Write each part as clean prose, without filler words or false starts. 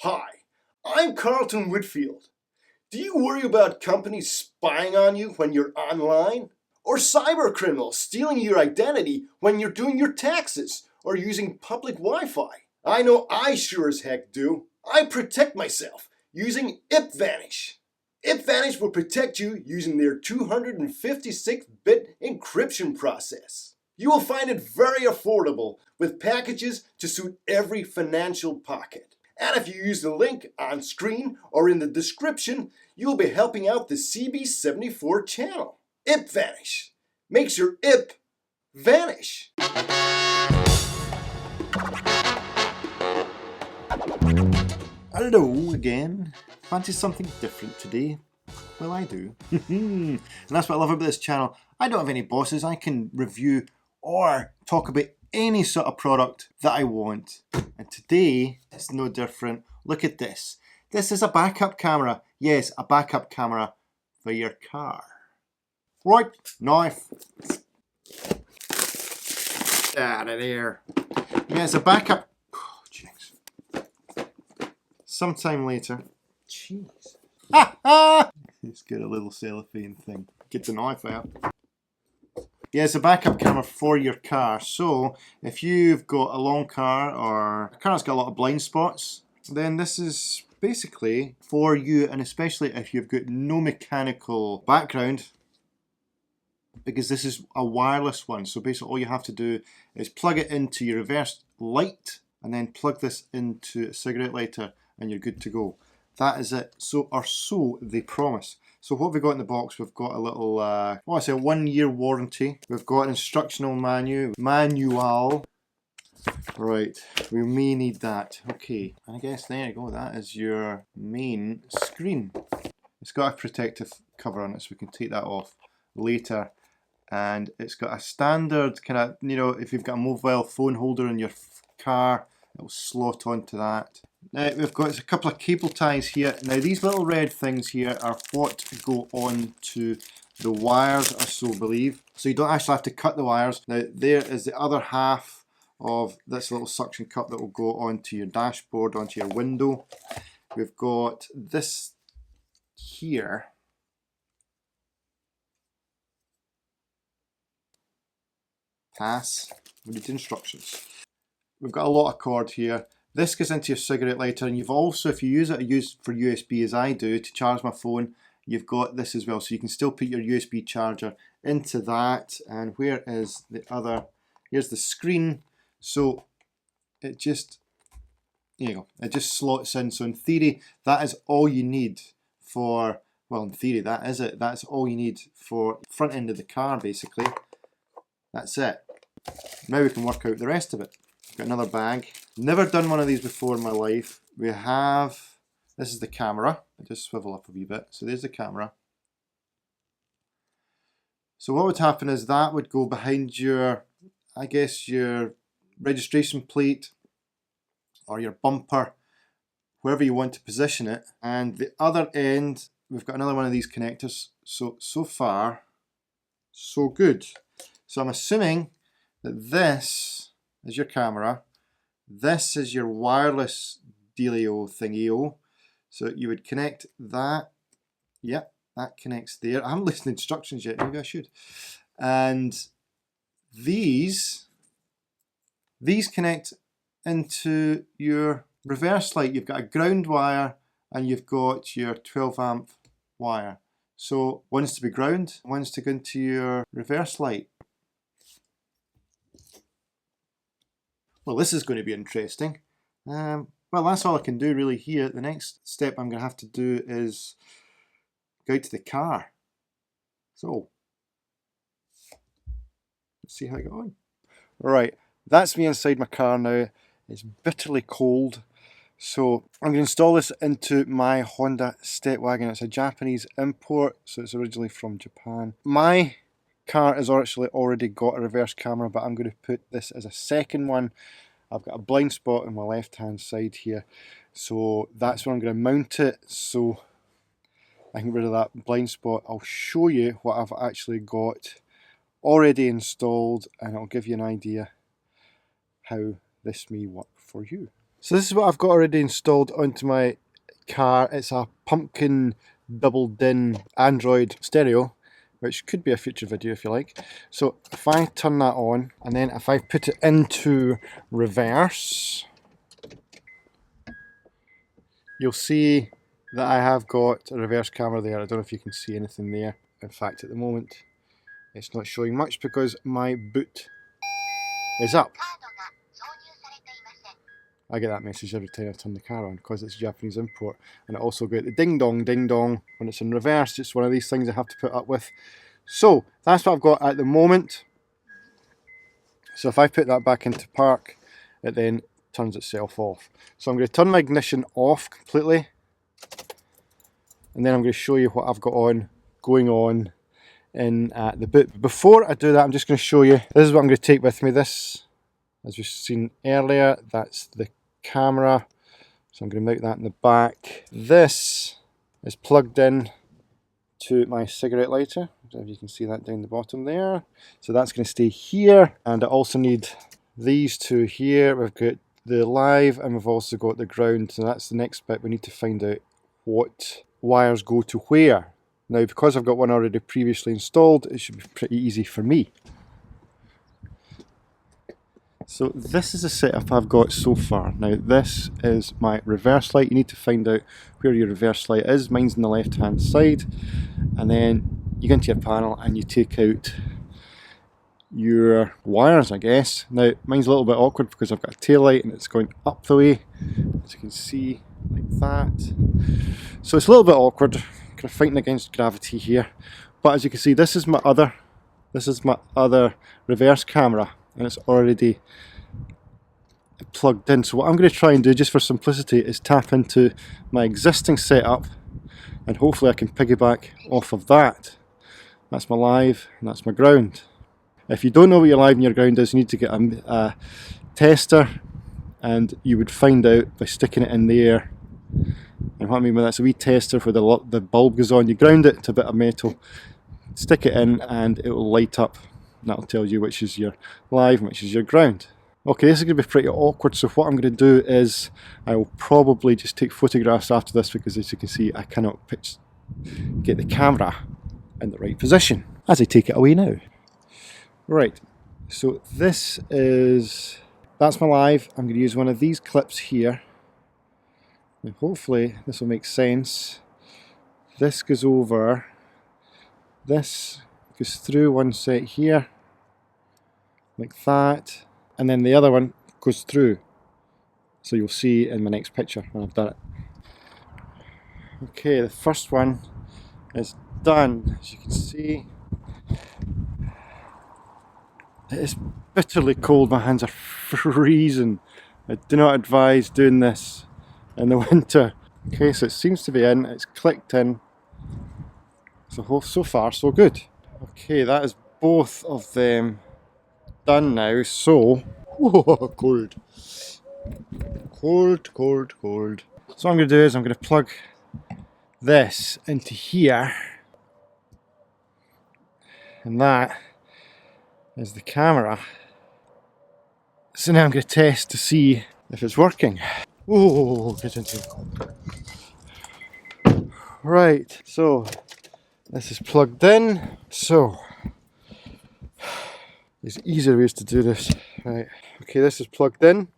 Hi, I'm Carlton Whitfield. Do you worry about companies spying on you when you're online? Or cyber criminals stealing your identity when you're doing your taxes or using public Wi-Fi? I know I sure as heck do. I protect myself using IPVanish. IPVanish will protect you using their 256-bit encryption process. You will find it very affordable with packages to suit every financial pocket. And if you use the link on screen or in the description, you'll be helping out the CB74 channel. IPVanish makes your IP vanish. Hello again. Fancy something different today? Well, I do. And that's what I love about this channel. I don't have any bosses. I can review or talk about any sort of product that I want. And today, it's no different. Look at this. This is a backup camera. Yes, a backup camera for your car. Right, knife. Out of there. Yeah, it's a backup. Oh, jeez. Sometime later. Jeez. Ha ha! Let's get a little cellophane thing. Get the knife out. Yeah, it's a backup camera for your car. So if you've got a long car or a car that's got a lot of blind spots, then this is basically for you, and especially if you've got no mechanical background, because this is a wireless one. So basically all you have to do is plug it into your reverse light and then plug this into a cigarette lighter and you're good to go. That is it. So they promise. So what have we got in the box? We've got a little, a 1-year warranty. We've got an instructional manual. Right, we may need that. Okay, I guess there you go. That is your main screen. It's got a protective cover on it, so we can take that off later. And it's got a standard kind of, if you've got a mobile phone holder in your car, it'll slot onto that. Now we've got a couple of cable ties here. Now these little red things here are what go on to the wires, I so believe. So you don't actually have to cut the wires. Now there is the other half of this little suction cup that will go onto your dashboard, onto your window. We've got this here. Pass. We need instructions. We've got a lot of cord here. This goes into your cigarette lighter, and you've also, if you use it for USB as I do to charge my phone, you've got this as well. So you can still put your USB charger into that. And where is the other? Here's the screen. So it just, there you go. It just slots in. So in theory, that is all you need for, well, in theory, that is it. That's all you need for the front end of the car, basically. That's it. Now we can work out the rest of it. Got another bag. Never done one of these before in my life. We have, this is the camera. I just swivel up a wee bit. So there's the camera. So what would happen is that would go behind your, I guess, your registration plate or your bumper, wherever you want to position it. And the other end, we've got another one of these connectors. So far, so good. So I'm assuming that this is your camera. This is your wireless dealio thingy-o. So you would connect that. Yep, that connects there. I haven't listened to instructions yet, maybe I should. And these connect into your reverse light. You've got a ground wire and you've got your 12 amp wire. So one's to be ground, one's to go into your reverse light. Well, this is going to be interesting. Well, that's all I can do really here. The next step I'm going to have to do is go out to the car. So, let's see how I get on. Alright, that's me inside my car now. It's bitterly cold. So, I'm going to install this into my Honda Stepwagon. It's a Japanese import, so it's originally from Japan. My car has actually already got a reverse camera, but I'm going to put this as a second one. I've got a blind spot on my left hand side here, so that's where I'm going to mount it so I can get rid of that blind spot. I'll show you what I've actually got already installed and it'll give you an idea how this may work for you. So this is what I've got already installed onto my car. It's a pumpkin double din Android stereo, which could be a future video if you like. So if I turn that on, and then if I put it into reverse, you'll see that I have got a reverse camera there. I don't know if you can see anything there. In fact, at the moment, it's not showing much because my boot is up. I get that message every time I turn the car on because it's a Japanese import, and I also get the ding dong when it's in reverse. It's one of these things I have to put up with. So that's what I've got at the moment. So if I put that back into park, it then turns itself off. So I'm going to turn my ignition off completely, and then I'm going to show you what I've got going on in the boot. But before I do that, I'm just going to show you, this is what I'm going to take with me. This, as we've seen earlier, that's the camera. So I'm going to mount that in the back. This is plugged in to my cigarette lighter. So if you can see that down the bottom there. So that's going to stay here. And I also need these two here. We've got the live and we've also got the ground. So that's the next bit. We need to find out what wires go to where. Now, because I've got one already previously installed, it should be pretty easy for me. So this is the setup I've got so far. Now this is my reverse light. You need to find out where your reverse light is. Mine's on the left hand side. And then you go into your panel and you take out your wires, I guess. Now mine's a little bit awkward because I've got a tail light and it's going up the way, as you can see, like that. So it's a little bit awkward, kind of fighting against gravity here. But as you can see, this is my other reverse camera, and it's already plugged in. So what I'm going to try and do, just for simplicity, is tap into my existing setup, and hopefully I can piggyback off of that. That's my live and that's my ground. If you don't know what your live and your ground is, you need to get a tester, and you would find out by sticking it in there. And what I mean by that's a wee tester where the bulb goes on. You ground it to a bit of metal, stick it in, and it will light up. That'll tell you which is your live and which is your ground. Okay, this is going to be pretty awkward, so what I'm going to do is I will probably just take photographs after this, because as you can see I cannot get the camera in the right position. As I take it away now. Right, so that's my live. I'm going to use one of these clips here. Now hopefully this will make sense. This goes over, this goes through one set here, like that, and then the other one goes through. So you'll see in my next picture when I've done it. Okay, the first one is done. As you can see, it is bitterly cold. My hands are freezing. I do not advise doing this in the winter. Okay, so it seems to be in. It's clicked in. So far so good. Okay, that is both of them done now. So, whoa, cold. Cold. So what I'm going to do is I'm going to plug this into here, and that is the camera. So now I'm going to test to see if it's working. Oh, get into the cold. Right, so this is plugged in. So there's easier ways to do this. Right, okay, this is plugged in.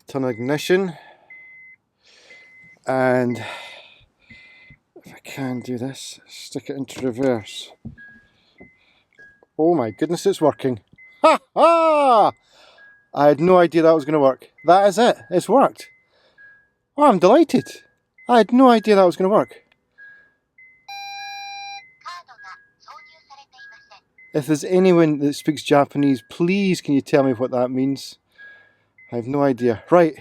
Turn on ignition, and if I can do this, stick it into reverse. Oh my goodness, it's working. Ha ha! I had no idea that was going to work. That is it. It's worked. Oh, I'm delighted. I had no idea that was going to work. If there's anyone that speaks Japanese, please can you tell me what that means? I have no idea. Right.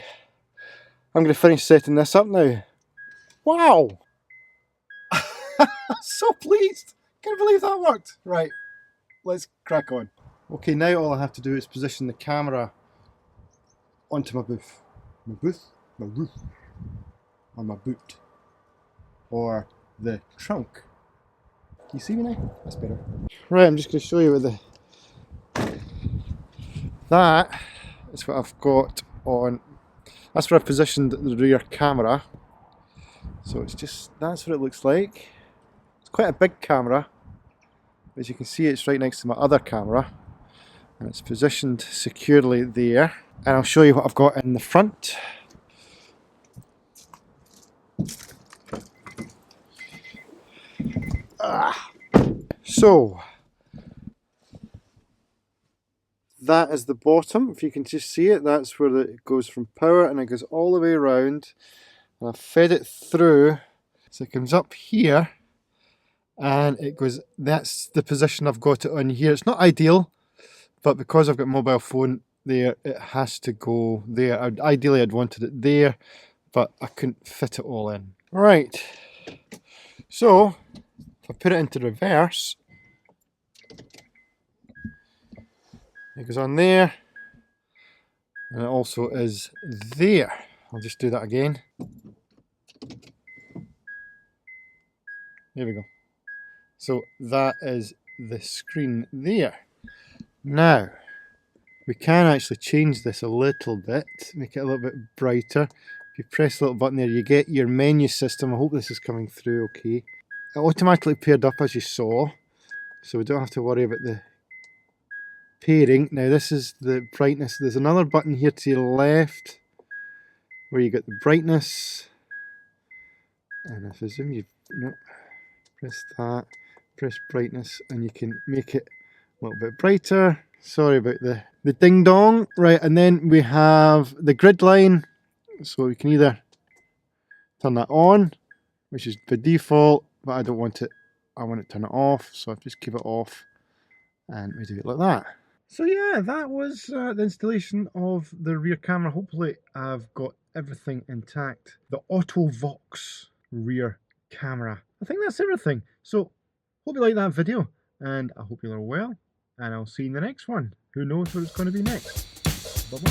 I'm going to finish setting this up now. Wow! So pleased. Can't believe that worked. Right. Let's crack on. Okay, now all I have to do is position the camera onto my booth. My roof. On my boot. Or the trunk. Can you see me now? That's better. Right, I'm just going to show you with that That's what I've got on. That's where I've positioned the rear camera. So it's just, that's what it looks like. It's quite a big camera. As you can see, it's right next to my other camera. And it's positioned securely there. And I'll show you what I've got in the front. So, that is the bottom. If you can just see it, that's where it goes from power, and it goes all the way around. And I've fed it through, so it comes up here, and it goes, that's the position I've got it on here. It's not ideal, but because I've got a mobile phone there, it has to go there. Ideally I'd wanted it there, but I couldn't fit it all in. Right, so if I put it into reverse, it goes on there, and it also is there. I'll just do that again. There we go. So that is the screen there. Now, we can actually change this a little bit, make it a little bit brighter. If you press the little button there, you get your menu system. I hope this is coming through okay. It automatically paired up as you saw, so we don't have to worry about the pairing. Now this is the brightness. There's another button here to your left where you get the brightness. And if I zoom, you press that, press brightness, and you can make it a little bit brighter. Sorry about the ding dong. Right, and then we have the grid line. So we can either turn that on, which is by default, but I don't want it. I want to turn it off, so I just keep it off, and we do it like that. So yeah, that was the installation of the rear camera. Hopefully I've got everything intact. The AUTO-VOX rear camera. I think that's everything. So hope you like that video, and I hope you're all well, and I'll see you in the next one. Who knows what it's going to be next. Bye bye.